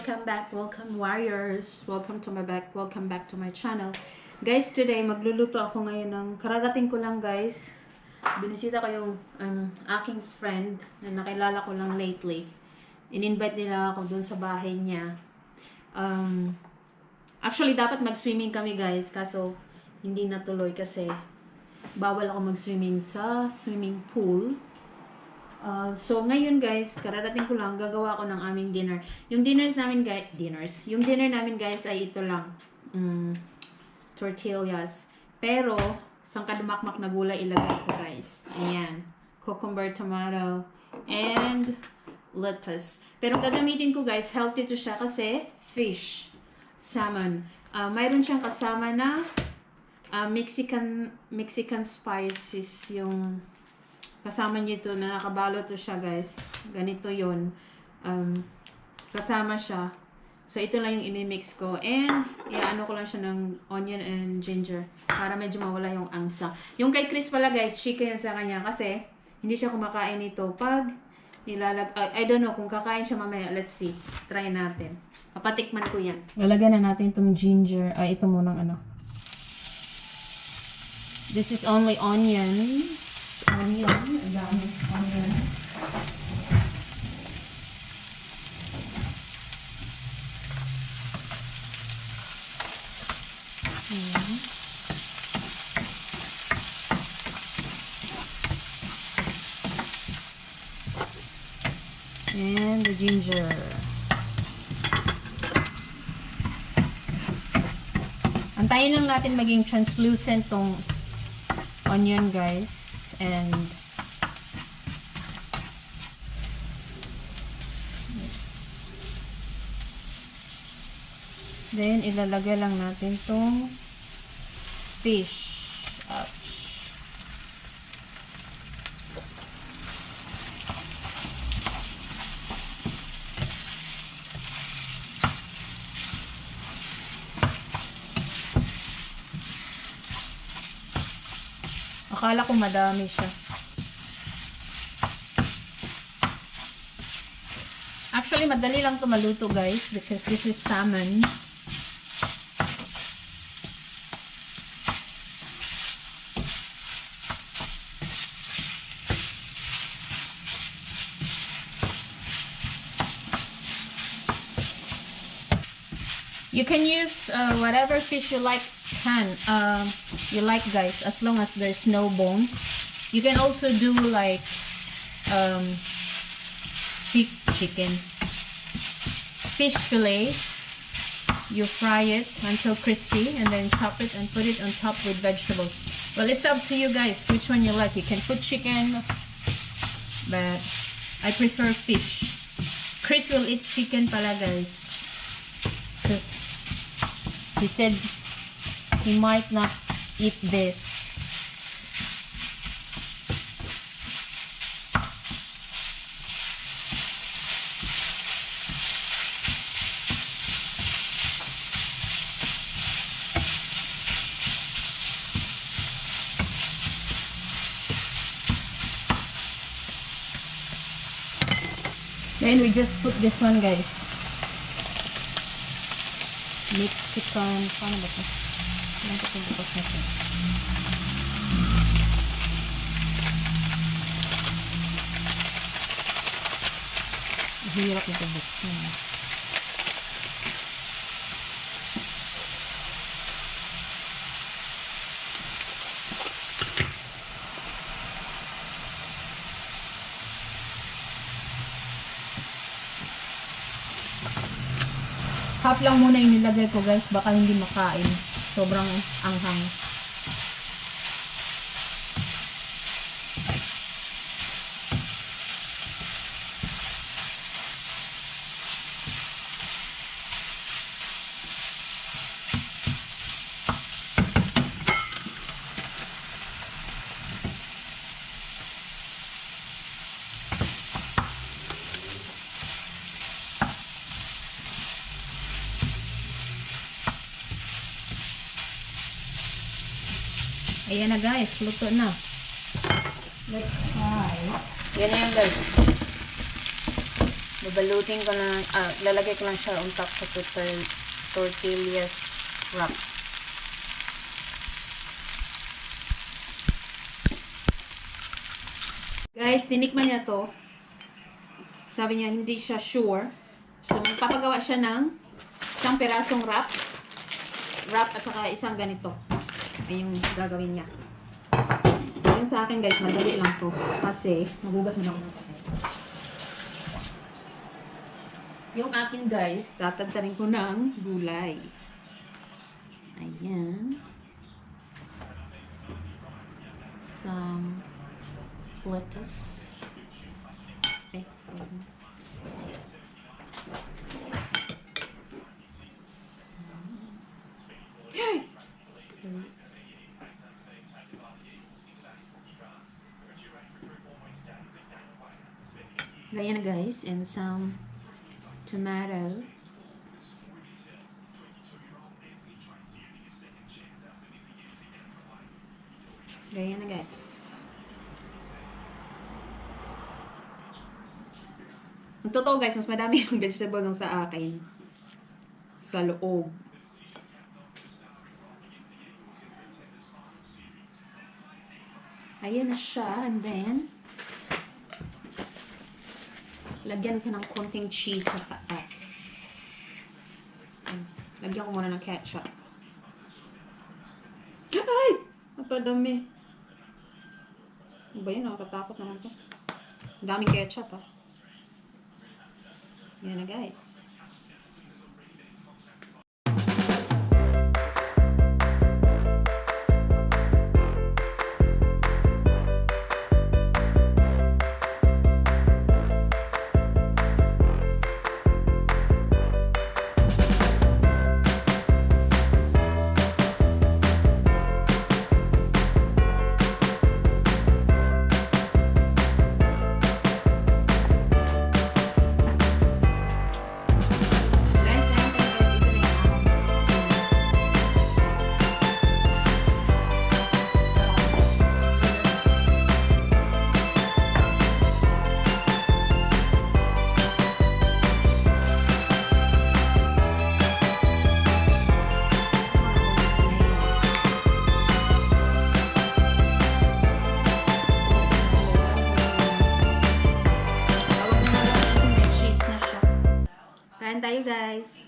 welcome warriors. Welcome back to my channel. Guys, today magluluto ako ngayon ng kararating ko lang, guys. Binisita ko yung aking friend na nakilala ko lang lately. In-invite nila ako dun sa bahay niya. Actually dapat mag-swimming kami, guys, kaso hindi natuloy kasi bawal ako mag-swimming sa swimming pool. So ngayon, guys, kararating ko lang, gagawa ko ng aming dinner. Yung dinner namin guys ay ito lang. Tortillas. Pero sangkadumakmak na gulay ilagay ko, guys. Ayan. Cucumber, tomato, and lettuce. Pero gagamitin ko, guys, healthy to siya kasi fish, salmon. Mayroon siyang kasama na Mexican spices yung kasama niyo ito na nakabalot to siya, guys. Ganito yon. Kasama siya. So, ito lang yung imimix ko. And, iaano ko lang siya ng onion and ginger para medyo mawala yung angsa. Yung kay Chris pala, guys, chicken sa kanya kasi hindi siya kumakain ito pag I don't know kung kakain siya mamaya. Let's see. Try natin. Papatikman ko yan. Lalagyan na natin itong ginger. Ito munang ano. This is only onions. Onion. And the ginger. Antayin lang natin maging translucent tong onion, guys. And then ilalagay lang natin tong fish. Ouch. Akala ko madami siya. Actually, madali lang ito maluto, guys, because this is salmon. You can use whatever fish you like. Guys, as long as there's no bone. You can also do like chicken fish fillet. You fry it until crispy and then chop it and put it on top with vegetables. Well, it's up to you guys which one you like. You can put chicken, but I prefer fish. Chris will eat chicken pala, guys, because he said he might not eat this. Then we just put this one, guys. Mexican, paano ba ito? Ano ito bukas na ito? Hirap ito bukas. Half lang muna yung nilagay ko, guys, baka hindi makain. Sobrang anghang. Ayan na, guys, luto na. Let's try. Yan na yan, guys. Babalutin ko lang, lalagay ko lang siya on top sa tortillas wrap. Guys, tinikman niya to. Sabi niya, hindi siya sure. So, magpapagawa siya ng isang pirasong wrap. Wrap at saka isang ganito. Ay yung gagawin niya. Yung sa akin guys, madali lang to. Kasi, magugas mo na ako. Yung akin guys, tatantarin ko ng gulay. Ayan. Some lettuce. Ganyan na guys, and some tomato. Ganyan na guys. Ang totoo guys, mas madami yung vegetable nung sa akin. Sa loob. Ayan na siya. And then, lagyan ka ng konting cheese sa taas. Lagyan ko muna ng ketchup. Ay! Napadami. Ano ba yun? Nakakatakot naman to. Ang daming ketchup ah. Yan na guys. Kain tayo guys.